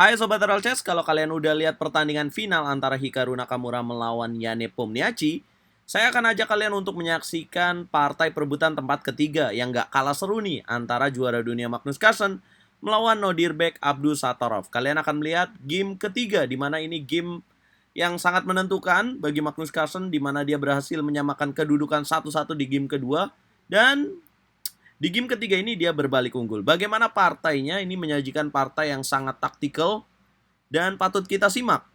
Hai Sobat Royal Chess, kalau kalian udah lihat pertandingan final antara Hikaru Nakamura melawan Yane Pomniachtchi, saya akan ajak kalian untuk menyaksikan partai perebutan tempat ketiga yang gak kalah seru nih antara juara dunia Magnus Carlsen melawan Nodirbek Abdusattorov. Kalian akan melihat game ketiga, di mana ini game yang sangat menentukan bagi Magnus Carlsen, di mana dia berhasil menyamakan kedudukan 1-1 di game kedua, dan di game ketiga ini dia berbalik unggul. Bagaimana partainya? Ini menyajikan partai yang sangat taktikal dan patut kita simak.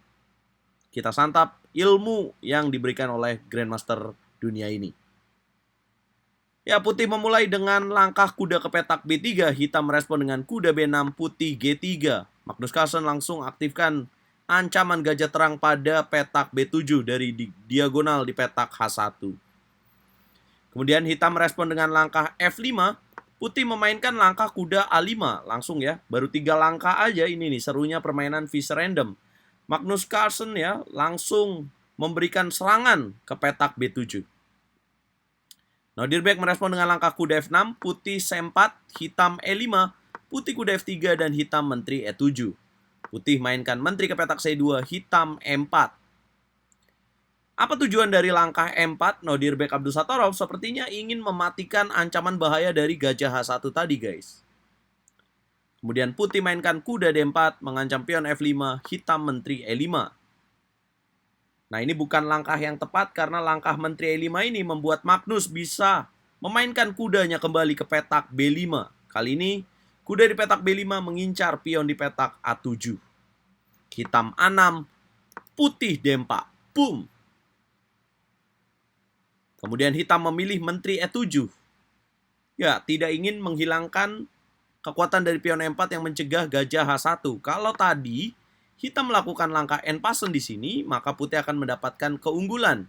Kita santap ilmu yang diberikan oleh Grandmaster dunia ini. Ya, putih memulai dengan langkah kuda ke petak B3, hitam merespon dengan kuda B6, putih G3. Magnus Carlsen langsung aktifkan ancaman gajah terang pada petak B7 dari diagonal di petak H1. Kemudian hitam merespon dengan langkah F5, putih memainkan langkah kuda A5, langsung ya, baru 3 langkah aja ini nih, serunya permainan vice random. Magnus Carlsen ya, langsung memberikan serangan ke petak B7. Nodirbek merespon dengan langkah kuda F6, putih C4, hitam E5, putih kuda F3, dan hitam menteri E7. Putih mainkan menteri ke petak C2, hitam E4. Apa tujuan dari langkah E4 Nodirbek Abdusattorov? Sepertinya ingin mematikan ancaman bahaya dari gajah H1 tadi, guys. Kemudian putih mainkan kuda D4, mengancam pion F5, hitam menteri E5. Nah, ini bukan langkah yang tepat karena langkah menteri E5 ini membuat Magnus bisa memainkan kudanya kembali ke petak B5. Kali ini kuda di petak B5 mengincar pion di petak A7. Hitam A6, putih D4. Boom! Kemudian hitam memilih menteri E7. Ya, tidak ingin menghilangkan kekuatan dari pion E4 yang mencegah gajah H1. Kalau tadi hitam melakukan langkah N-pasen di sini, maka putih akan mendapatkan keunggulan.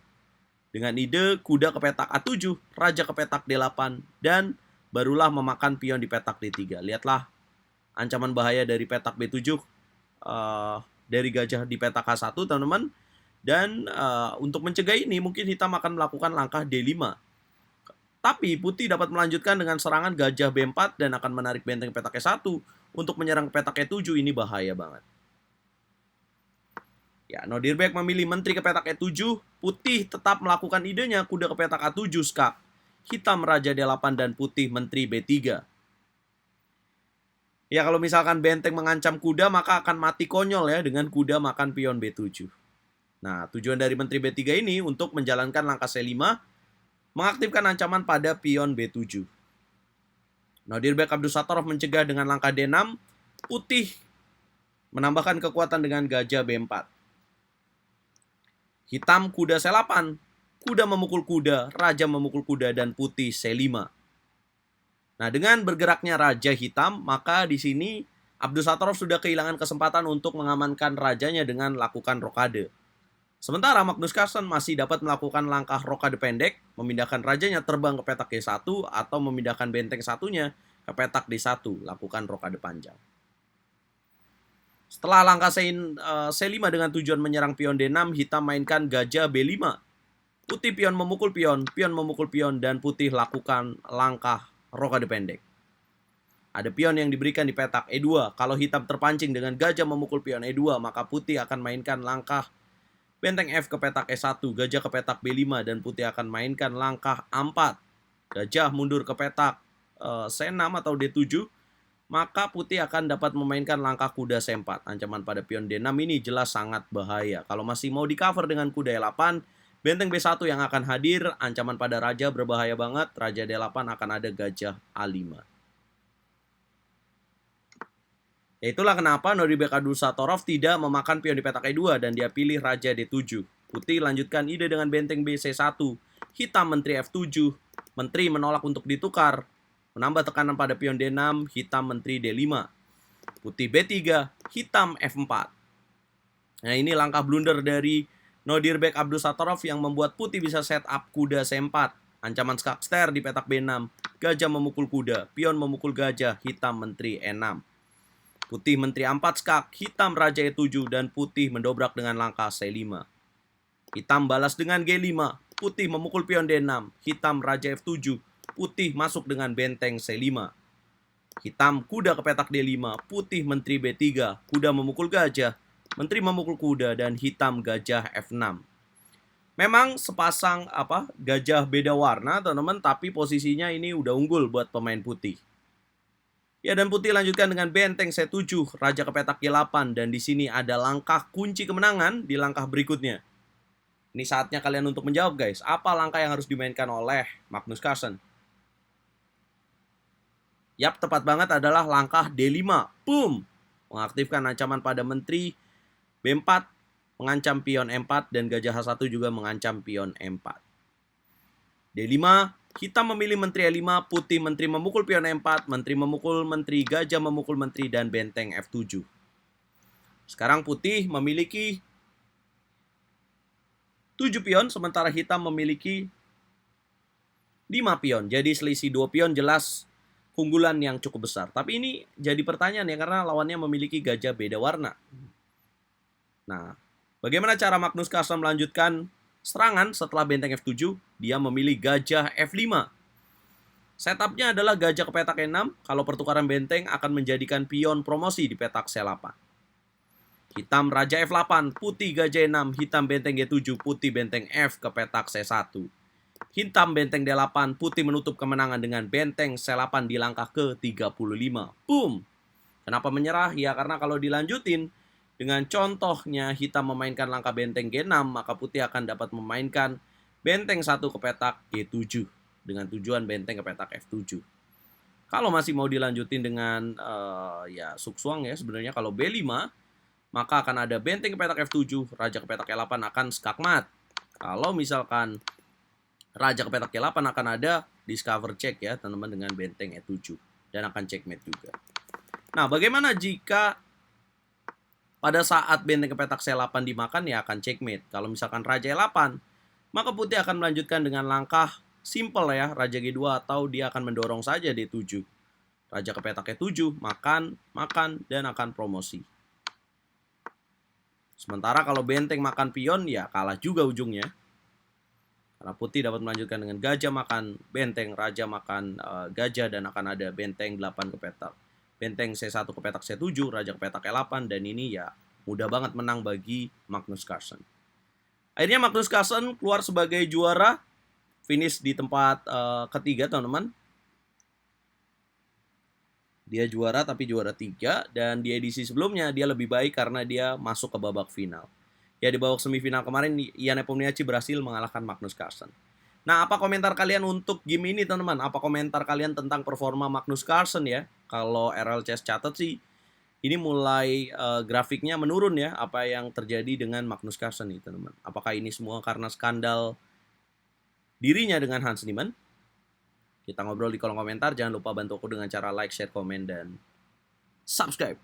Dengan ide kuda ke petak A7, raja ke petak D8, dan barulah memakan pion di petak D3. Lihatlah ancaman bahaya dari petak B7 dari gajah di petak H1, teman-teman. Dan untuk mencegah ini mungkin hitam akan melakukan langkah D5. Tapi putih dapat melanjutkan dengan serangan gajah B4 dan akan menarik benteng petak E1 untuk menyerang petak E7. Ini bahaya banget. Ya, Nodirbek memilih menteri ke petak E7. Putih tetap melakukan idenya kuda ke petak A7 skak. Hitam raja D8 dan putih menteri B3. Ya, kalau misalkan benteng mengancam kuda, maka akan mati konyol ya dengan kuda makan pion B7. Nah, tujuan dari menteri B3 ini untuk menjalankan langkah C5, mengaktifkan ancaman pada pion B7. Nodirbek Abdusattorov mencegah dengan langkah D6, putih menambahkan kekuatan dengan gajah B4. Hitam kuda C8, kuda memukul kuda, raja memukul kuda, dan putih C5. Nah, dengan bergeraknya raja hitam, maka di sini Abdusattorov sudah kehilangan kesempatan untuk mengamankan rajanya dengan lakukan rokade. Sementara Magnus Carlsen masih dapat melakukan langkah rokade pendek, memindahkan rajanya terbang ke petak G1 atau memindahkan benteng satunya ke petak D1, lakukan rokade panjang. Setelah langkah C5 dengan tujuan menyerang pion D6, hitam mainkan gajah B5. Putih pion memukul pion memukul pion, dan putih lakukan langkah rokade pendek. Ada pion yang diberikan di petak E2. Kalau hitam terpancing dengan gajah memukul pion E2, maka putih akan mainkan langkah benteng F ke petak E1, gajah ke petak B5, dan putih akan mainkan langkah A4. Gajah mundur ke petak C6 atau D7, maka putih akan dapat memainkan langkah kuda C4. Ancaman pada pion D6 ini jelas sangat bahaya. Kalau masih mau di cover dengan kuda E8, benteng B1 yang akan hadir, ancaman pada raja berbahaya banget. Raja D8 akan ada gajah A5. Itulah kenapa Nodirbek Abdusattorov tidak memakan pion di petak E2 dan dia pilih raja D7. Putih lanjutkan ide dengan benteng BC1. Hitam menteri F7. Menteri menolak untuk ditukar. Menambah tekanan pada pion D6. Hitam menteri D5. Putih B3. Hitam F4. Nah, ini langkah blunder dari Nodirbek Abdusattorov yang membuat putih bisa set up kuda C4. Ancaman skakster di petak B6. Gajah memukul kuda. Pion memukul gajah. Hitam menteri E6. Putih menteri A4 skak, hitam raja E7, dan putih mendobrak dengan langkah C5. Hitam balas dengan G5, putih memukul pion D6, hitam raja F7, putih masuk dengan benteng C5. Hitam kuda ke petak D5, putih menteri B3, kuda memukul gajah, menteri memukul kuda, dan hitam gajah F6. Memang sepasang gajah beda warna teman-teman, tapi posisinya ini udah unggul buat pemain putih. Ya, dan putih lanjutkan dengan benteng C7, raja ke petak G8, dan di sini ada langkah kunci kemenangan di langkah berikutnya. Ini saatnya kalian untuk menjawab guys, apa langkah yang harus dimainkan oleh Magnus Carlsen? Yap, tepat banget adalah langkah D5. Boom! Mengaktifkan ancaman pada menteri B4, mengancam pion M4, dan gajah H1 juga mengancam pion M4. D5, hitam memilih menteri E5, putih menteri memukul pion M4, menteri memukul menteri, gajah memukul menteri, dan benteng F7. Sekarang putih memiliki 7 pion, sementara hitam memiliki 5 pion. Jadi selisih 2 pion jelas keunggulan yang cukup besar. Tapi ini jadi pertanyaan ya, karena lawannya memiliki gajah beda warna. Nah, bagaimana cara Magnus Carlsen melanjutkan serangan setelah benteng F7? Dia memilih gajah F5. Setupnya adalah gajah ke petak E6. Kalau pertukaran benteng akan menjadikan pion promosi di petak C8. Hitam raja F8, putih gajah E6, hitam benteng G7, putih benteng F ke petak C1. Hitam benteng D8, putih menutup kemenangan dengan benteng C8 di langkah ke-35. Boom! Kenapa menyerah? Ya karena kalau dilanjutin dengan contohnya hitam memainkan langkah benteng G6, maka putih akan dapat memainkan benteng 1 ke petak G7 dengan tujuan benteng ke petak F7. Kalau masih mau dilanjutin dengan suksuang ya, sebenarnya kalau B5 maka akan ada benteng ke petak F7, raja ke petak E8 akan skakmat. Kalau misalkan raja ke petak E8 akan ada discover check ya teman-teman dengan benteng E7 dan akan checkmate juga. Nah, bagaimana jika pada saat benteng ke petak C8 dimakan ya akan checkmate. Kalau misalkan raja E8, maka putih akan melanjutkan dengan langkah simple ya, raja G2 atau dia akan mendorong saja D7. Raja ke petak E7, makan, dan akan promosi. Sementara kalau benteng makan pion ya kalah juga ujungnya. Karena putih dapat melanjutkan dengan gajah makan benteng, raja makan gajah, dan akan ada benteng 8 ke petak. Benteng C1 ke petak C7, raja ke petak E8, dan ini ya mudah banget menang bagi Magnus Carlsen. Akhirnya Magnus Carlsen keluar sebagai juara, finish di tempat ketiga teman-teman. Dia juara tapi juara 3, dan di edisi sebelumnya dia lebih baik karena dia masuk ke babak final. Ya di babak semifinal kemarin Jan Nepomniachtchi berhasil mengalahkan Magnus Carlsen. Nah, apa komentar kalian untuk game ini teman-teman? Apa komentar kalian tentang performa Magnus Carlsen ya? Kalau RLCS catat sih ini mulai grafiknya menurun ya, apa yang terjadi dengan Magnus Carlsen nih teman-teman. Apakah ini semua karena skandal dirinya dengan Hans Niemann? Kita ngobrol di kolom komentar. Jangan lupa bantu aku dengan cara like, share, komen, dan subscribe.